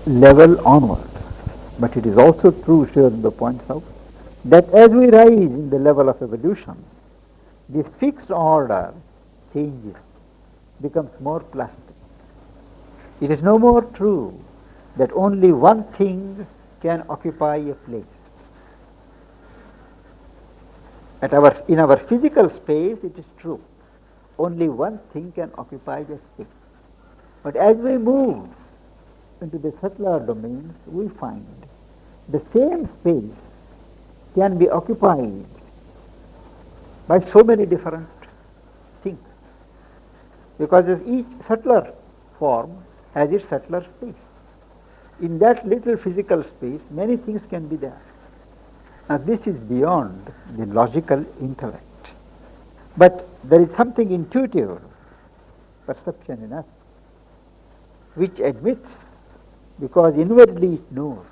level onward. But it is also true, Sri Aurobindo points out, that as we rise in the level of evolution, this fixed order changes, becomes more plastic. It is no more true that only one thing can occupy a place. In our physical space, it is true. Only one thing can occupy the space. But as we move into the subtler domains, we find the same space can be occupied by so many different things. Because each subtler form has its subtler space. In that little physical space, many things can be there. Now this is beyond the logical intellect. But there is something intuitive perception in us which admits, because inwardly it knows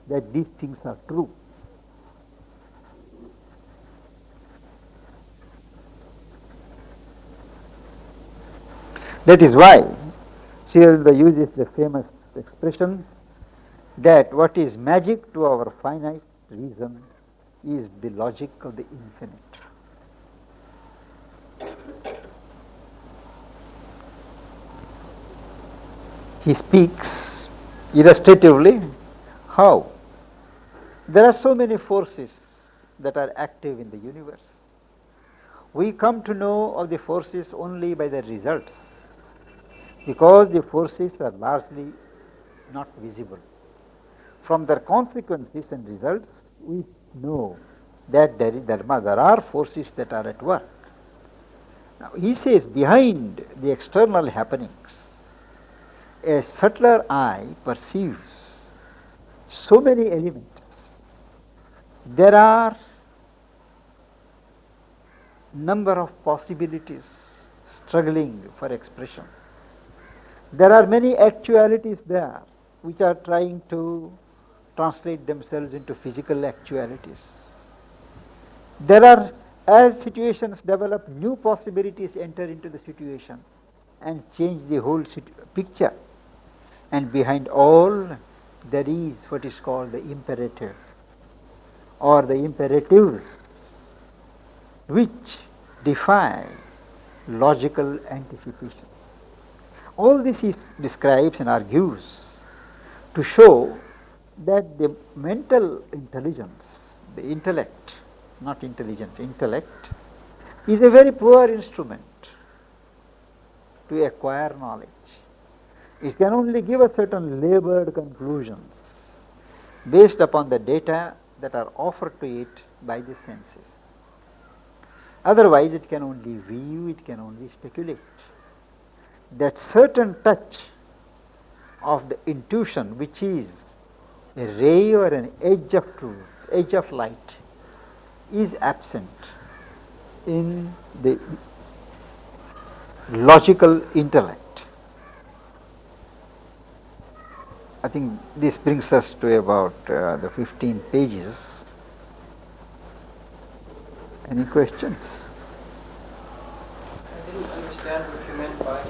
that these things are true. That is why Sri Aurobindo uses the famous expression that what is magic to our finite reason is the logic of the infinite. He speaks illustratively how there are so many forces that are active in the universe. We come to know of the forces only by the results, because the forces are largely not visible. From their consequences and results, we know that there are forces that are at work. Now, he says behind the external happenings, a subtler eye perceives so many elements. There are number of possibilities struggling for expression. There are many actualities there which are trying to translate themselves into physical actualities. There are, as situations develop, new possibilities enter into the situation and change the whole picture. And behind all, there is what is called the imperative, or the imperatives, which defy logical anticipation. All this describes and argues to show that the mental intelligence, the intellect, not intelligence, intellect, is a very poor instrument to acquire knowledge. It can only give us certain labored conclusions based upon the data that are offered to it by the senses. Otherwise, it can only view, it can only speculate. That certain touch of the intuition, which is a ray or an edge of truth, edge of light, is absent in the logical intellect. I think this brings us to about the 15 pages. Any questions? I didn't understand what you meant by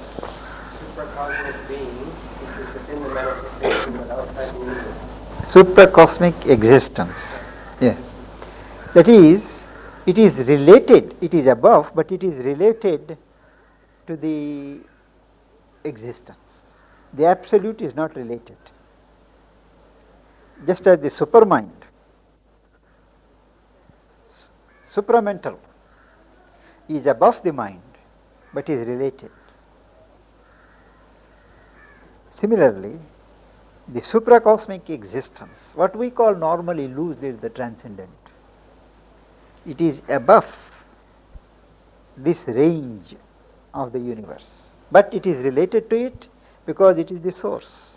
supracosmic being, which is within the manifestation but outside the universe. Supracosmic existence. Yes. That is, it is related, it is above, but it is related to the existence. The absolute is not related. Just as the supermind, supramental, is above the mind, but is related. Similarly, the supracosmic existence, what we call normally loosely the transcendent, it is above this range of the universe, but it is related to it because it is the source.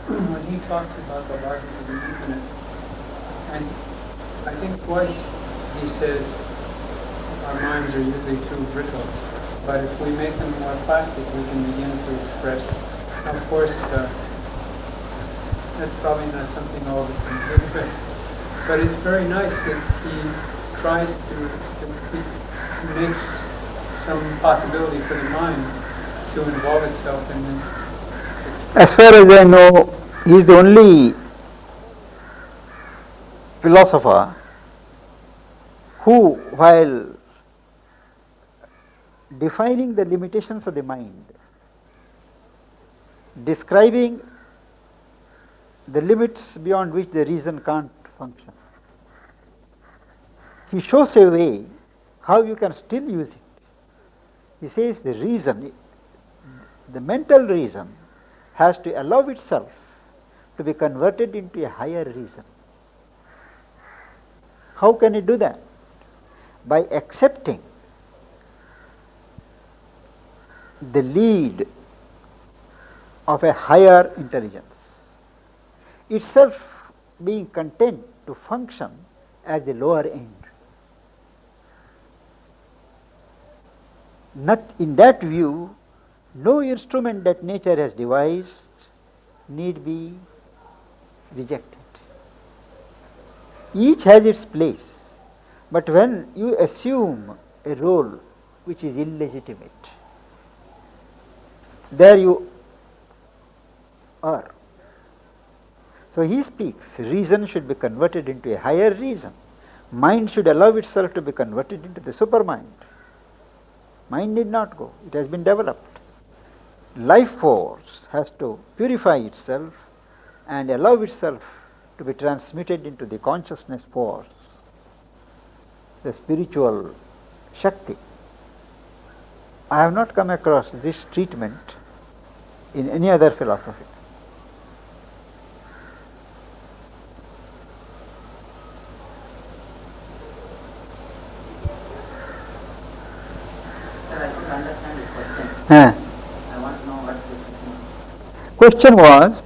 When he talks about the logic of the infinite, and I think twice he says our minds are usually too brittle, but if we make them more plastic, we can begin to express. Of course, that's probably not something all of us can do, but it's very nice that he tries he makes some possibility for the mind to involve itself in this. As far as I know, he is the only philosopher who, while defining the limitations of the mind, describing the limits beyond which the reason can't function, he shows a way how you can still use it. He says the reason, the mental reason, has to allow itself to be converted into a higher reason. How can it do that? By accepting the lead of a higher intelligence, itself being content to function as the lower end. Not in that view, no instrument that nature has devised need be rejected. Each has its place, but when you assume a role which is illegitimate, there you are. So he speaks, reason should be converted into a higher reason. Mind should allow itself to be converted into the supermind. Mind need not go, it has been developed. Life force has to purify itself and allow itself to be transmitted into the consciousness force, the spiritual Shakti. I have not come across this treatment in any other philosophy. Sir, I couldn't understand the question. I want to know what this means. Question was,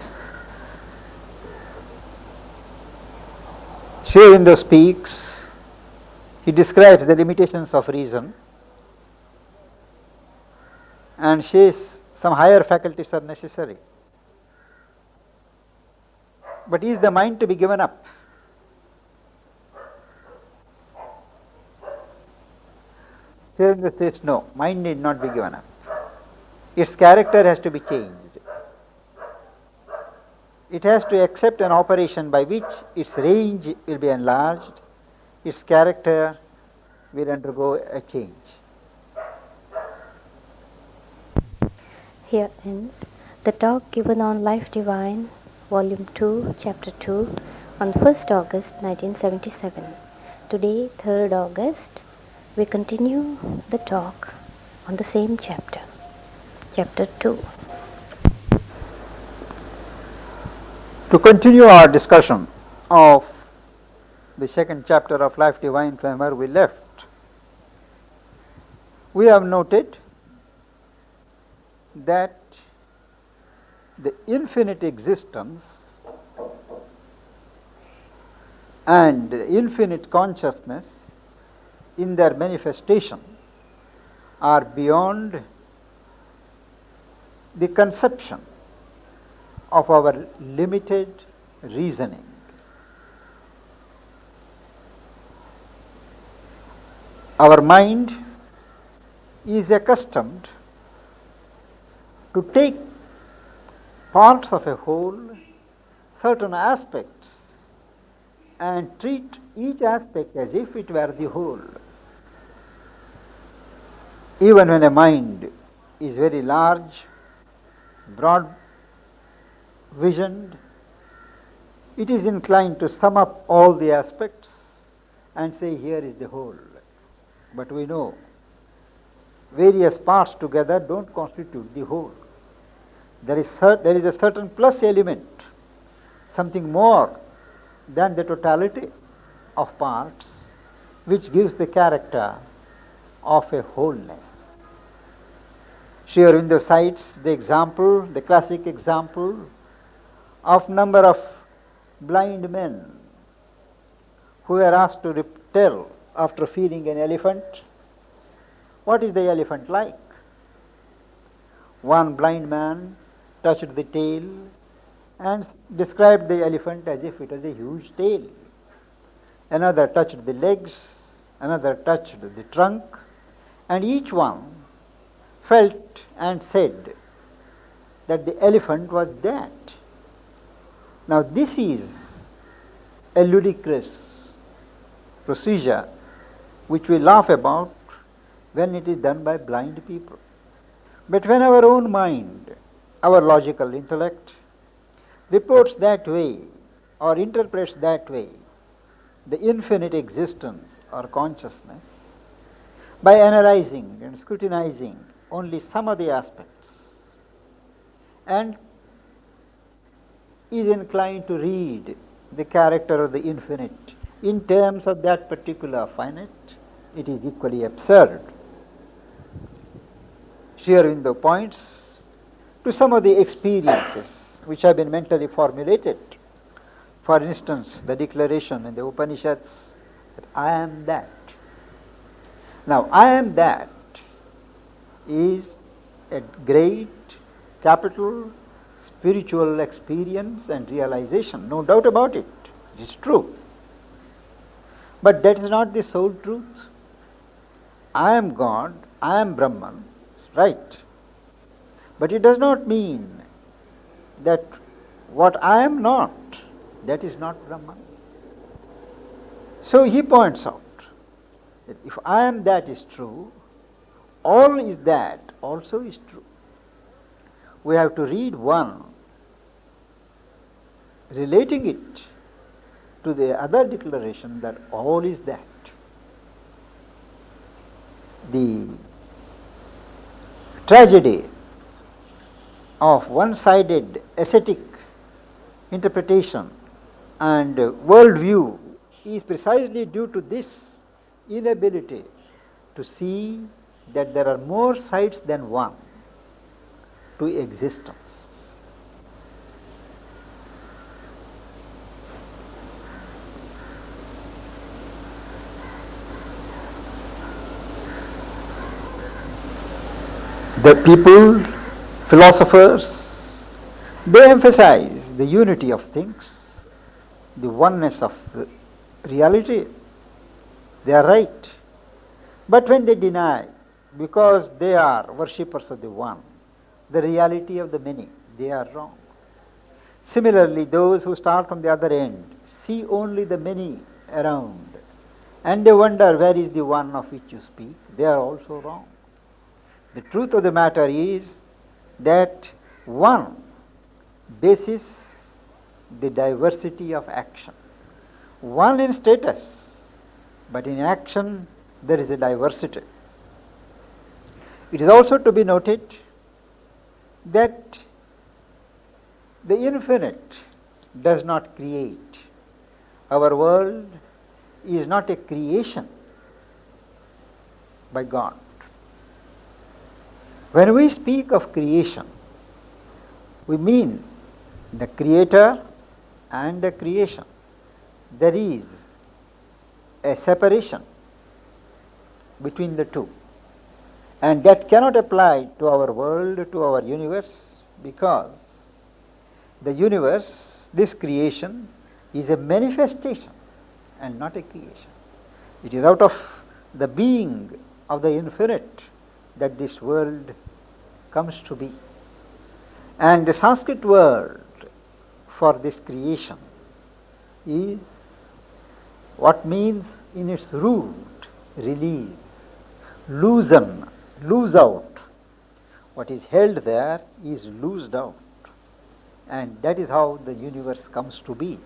Sri Aurobindo speaks, he describes the limitations of reason and says some higher faculties are necessary. But is the mind to be given up? Sri Aurobindo says no, mind need not be given up. Its character has to be changed. It has to accept an operation by which its range will be enlarged, its character will undergo a change. Here ends the talk given on Life Divine, Volume 2, Chapter 2, on 1st August 1977. Today, 3rd August, we continue the talk on the same chapter, Chapter 2. To continue our discussion of the second chapter of Life Divine from where we left, we have noted that the infinite existence and the infinite consciousness in their manifestation are beyond the conception of our limited reasoning. Our mind is accustomed to take parts of a whole, certain aspects, and treat each aspect as if it were the whole. Even when a mind is very large, broad visioned, it is inclined to sum up all the aspects and say here is the whole. But we know various parts together don't constitute the whole. There is a certain plus element, something more than the totality of parts, which gives the character of a wholeness. Sri Aurobindo cites the example, the classic example of number of blind men who were asked to tell after feeding an elephant, what is the elephant like? One blind man touched the tail and described the elephant as if it was a huge tail. Another touched the legs, another touched the trunk, and each one felt and said that the elephant was that. Now this is a ludicrous procedure which we laugh about when it is done by blind people. But when our own mind, our logical intellect, reports that way or interprets that way the infinite existence or consciousness by analyzing and scrutinizing only some of the aspects, and is inclined to read the character of the infinite in terms of that particular finite, it is equally absurd. Sri Aurobindo points to some of the experiences which have been mentally formulated. For instance, the declaration in the Upanishads that I am that. Now, I am that is a great, capital, spiritual experience and realization, no doubt about it. It is true. But that is not the sole truth. I am God, I am Brahman, right. But it does not mean that what I am not, that is not Brahman. So he points out that if I am that is true, all is that also is true. We have to read one, relating it to the other declaration that all is that. The tragedy of one-sided ascetic interpretation and worldview is precisely due to this inability to see that there are more sides than one to existence. The people, philosophers, they emphasize the unity of things, the oneness of reality. They are right. But when they deny, because they are worshippers of the one, the reality of the many, they are wrong. Similarly, those who start from the other end see only the many around, and they wonder where is the one of which you speak. They are also wrong. The truth of the matter is that one bases the diversity of action. One in status, but in action there is a diversity. It is also to be noted that the infinite does not create. Our world is not a creation by God. When we speak of creation, we mean the creator and the creation. There is a separation between the two. And that cannot apply to our world, to our universe, because the universe, this creation, is a manifestation and not a creation. It is out of the being of the infinite that this world comes to be. And the Sanskrit word for this creation is what means in its root release, loosen, loose out. What is held there is loosed out. And that is how the universe comes to be.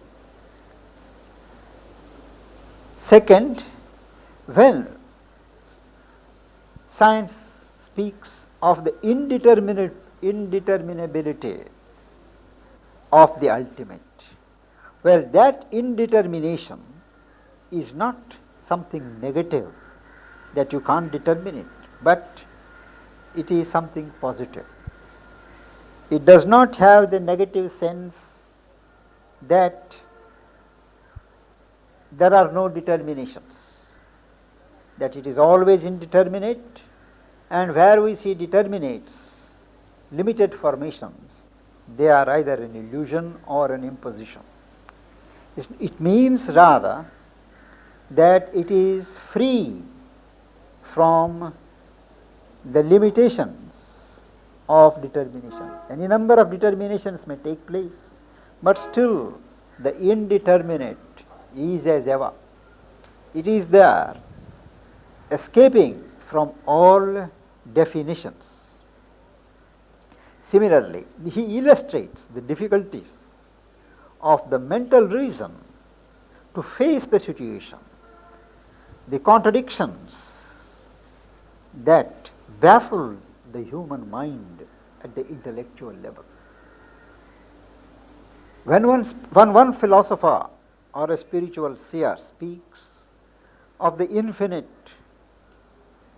Second, when science speaks of the indeterminability of the ultimate, well, that indetermination is not something negative that you can't determine it, but it is something positive. It does not have the negative sense that there are no determinations, that it is always indeterminate, and where we see determinates, limited formations, they are either an illusion or an imposition. It means rather that it is free from the limitations of determination. Any number of determinations may take place, but still the indeterminate is as ever. It is there, escaping from all definitions. Similarly, he illustrates the difficulties of the mental reason to face the situation, the contradictions that baffle the human mind at the intellectual level. When one philosopher or a spiritual seer speaks of the infinite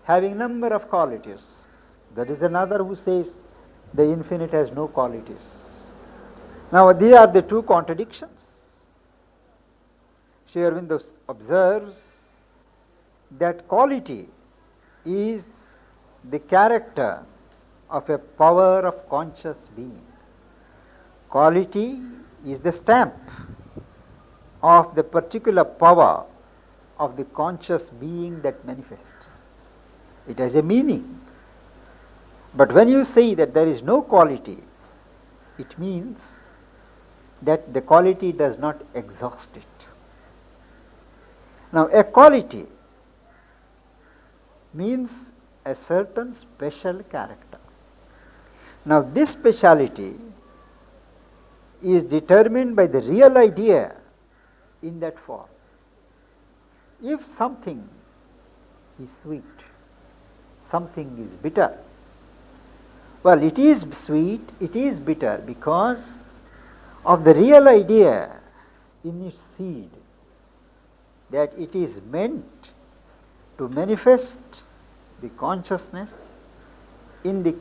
having number of qualities, there is another who says the infinite has no qualities. Now these are the two contradictions. Sri Aurobindo observes that quality is the character of a power of conscious being. Quality is the stamp of the particular power of the conscious being that manifests. It has a meaning. But when you say that there is no quality, it means that the quality does not exhaust it. Now, a quality means a certain special character. Now, this speciality is determined by the real idea in that form. If something is sweet, something is bitter, well, it is sweet, it is bitter because of the real idea in its seed, that it is meant to manifest the consciousness in the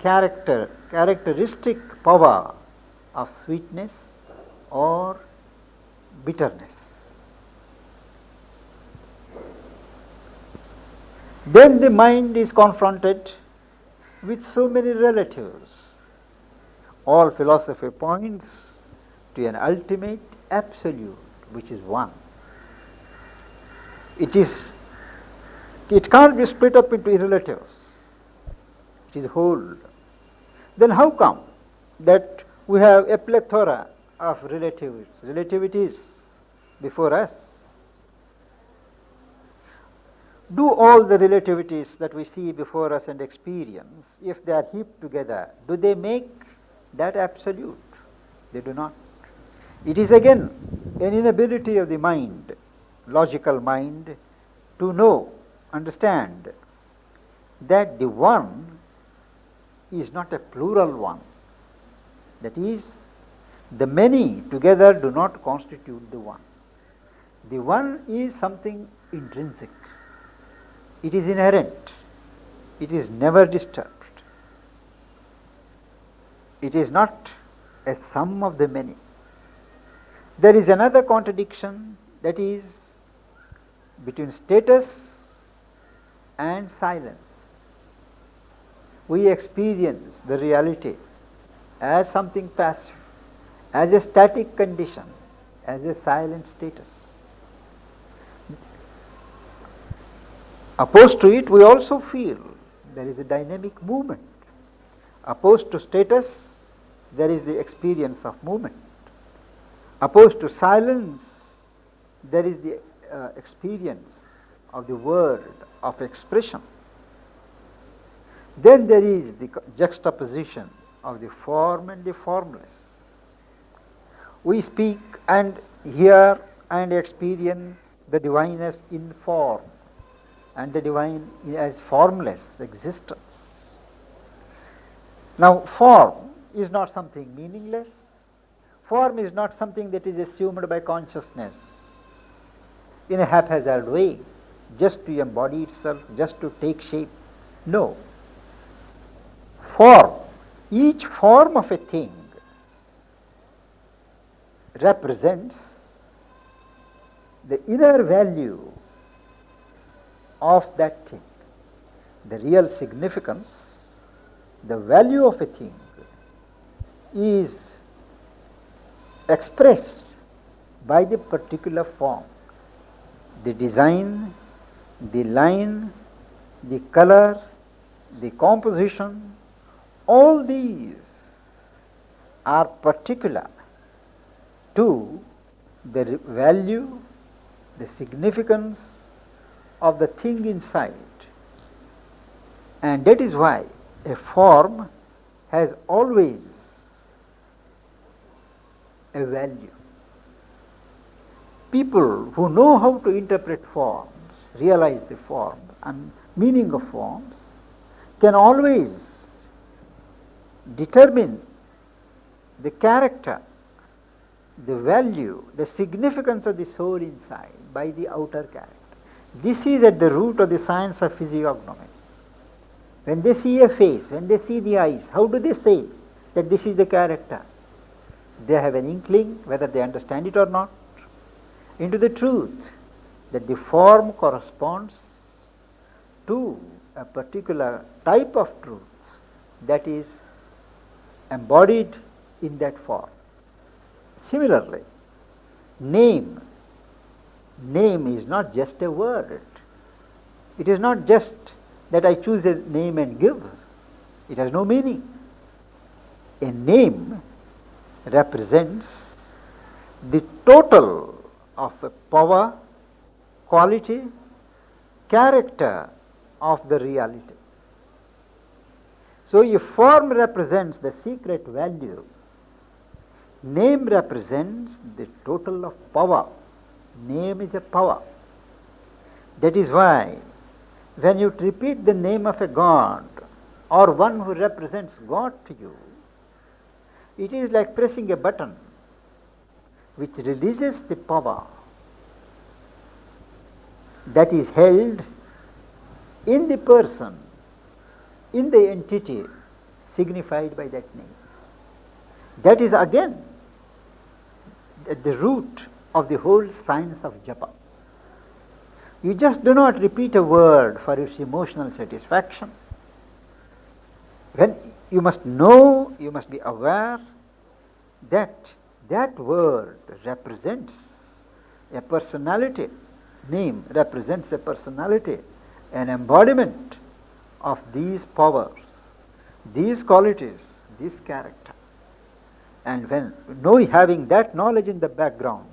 characteristic power of sweetness or bitterness. Then the mind is confronted with so many relatives. All philosophy points to an ultimate absolute, which is one. It can't be split up into relatives. It is whole. Then how come that we have a plethora of relativities before us? Do all the relativities that we see before us and experience, if they are heaped together, do they make that absolute? They do not. It is again an inability of the mind, logical mind, to know, understand that the one is not a plural one. That is, the many together do not constitute the one. The one is something intrinsic. It is inherent. It is never disturbed. It is not a sum of the many. There is another contradiction, that is between status and silence. We experience the reality as something passive, as a static condition, as a silent status. Opposed to it, we also feel there is a dynamic movement. Opposed to status, there is the experience of movement. Opposed to silence, there is the experience of the word, of expression. Then there is the juxtaposition of the form and the formless. We speak and hear and experience the divineness in form, and the divine as formless existence. Now, form is not something meaningless. Form is not something that is assumed by consciousness in a haphazard way, just to embody itself, just to take shape. No. Form, each form of a thing represents the inner value of that thing. The real significance, the value of a thing is expressed by the particular form. The design, the line, the color, the composition, all these are particular to the value, the significance of the thing inside. And that is why a form has always a value. People who know how to interpret forms, realize the form and meaning of forms, can always determine the character, the value, the significance of the soul inside by the outer character. This is at the root of the science of physiognomy. When they see a face, when they see the eyes, how do they say that this is the character? They have an inkling, whether they understand it or not, into the truth that the form corresponds to a particular type of truth that is embodied in that form. Similarly, name is not just a word. It is not just that I choose a name and give. It has no meaning. A name represents the total of a power, quality, character of the reality. So if form represents the secret value, name represents the total of power. Name is a power. That is why when you repeat the name of a god or one who represents God to you, it is like pressing a button which releases the power that is held in the person, in the entity signified by that name. That is again at the root of the whole science of japa. You just do not repeat a word for its emotional satisfaction. When you must know, you must be aware that that word represents a personality. Name represents a personality, an embodiment of these powers, these qualities, this character. And when having that knowledge in the background,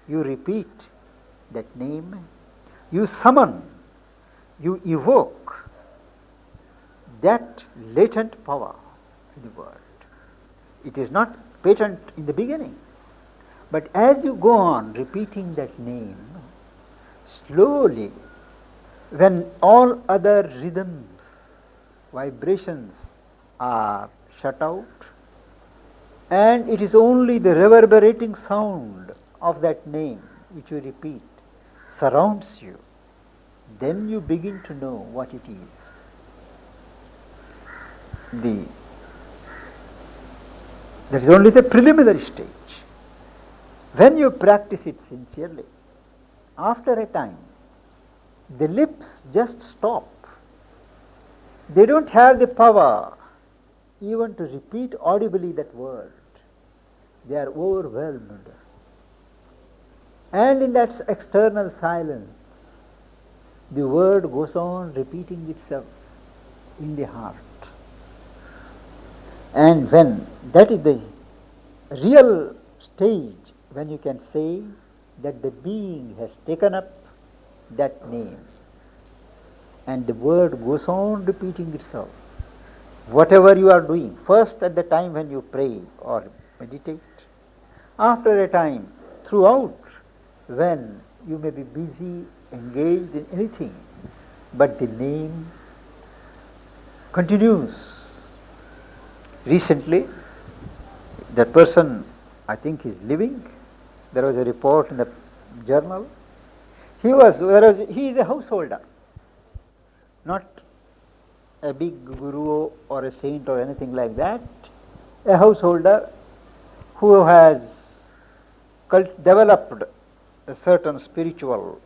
you repeat that name, you summon, you evoke that latent power in the world. It is not patent in the beginning, but as you go on repeating that name, slowly, when all other rhythms, vibrations are shut out, and it is only the reverberating sound of that name which you repeat surrounds you, then you begin to know what it is. That is only the preliminary stage. When you practice it sincerely, after a time, the lips just stop. They don't have the power even to repeat audibly that word. They are overwhelmed. And in that external silence, the word goes on repeating itself in the heart. And when that is the real stage, when you can say that the being has taken up that name, and the word goes on repeating itself. Whatever you are doing, first at the time when you pray or meditate, after a time, throughout, when you may be busy, engaged in anything, but the name continues. Recently, that person, I think, is living. There was a report in the journal. He is a householder, not a big guru or a saint or anything like that. A householder who has developed a certain spiritual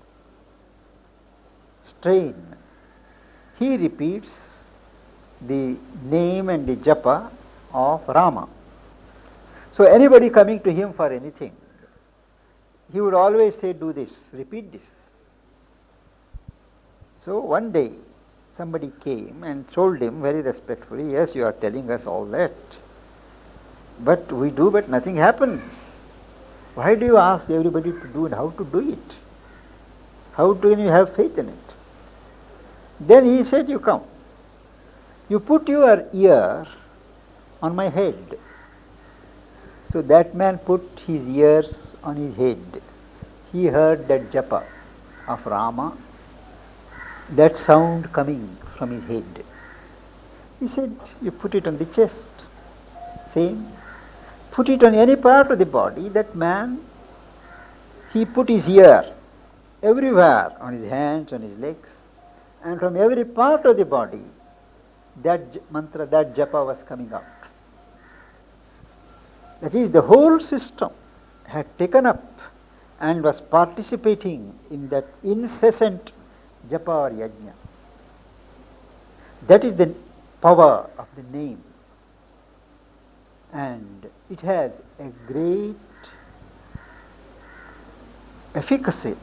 strain. He repeats the name and the japa of Rama. So anybody coming to him for anything, he would always say, do this, repeat this. So one day, somebody came and told him very respectfully, yes, you are telling us all that, but we do, but nothing happens. Why do you ask everybody to do and how to do it? How can you have faith in it? Then he said, you come. You put your ear on my head. So that man put his ears on his head. He heard that japa of Rama, that sound coming from his head. He said, you put it on the chest. Same. Put it on any part of the body. That man, he put his ear everywhere, on his hands, on his legs, and from every part of the body, that mantra, that japa was coming out. That is, the whole system had taken up and was participating in that incessant japa or yajna. That is the power of the name. And it has a great efficacy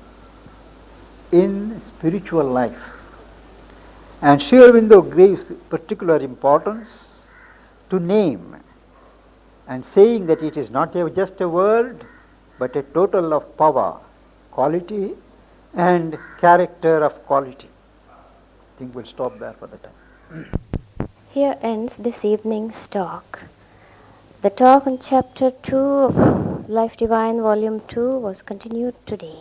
in spiritual life. And Sri Aurobindo gives particular importance to name, and saying that it is not just a word, but a total of power, quality, and character of quality. I think we'll stop there for the time. Here ends this evening's talk. The talk on Chapter 2 of Life Divine, Volume 2 was continued today.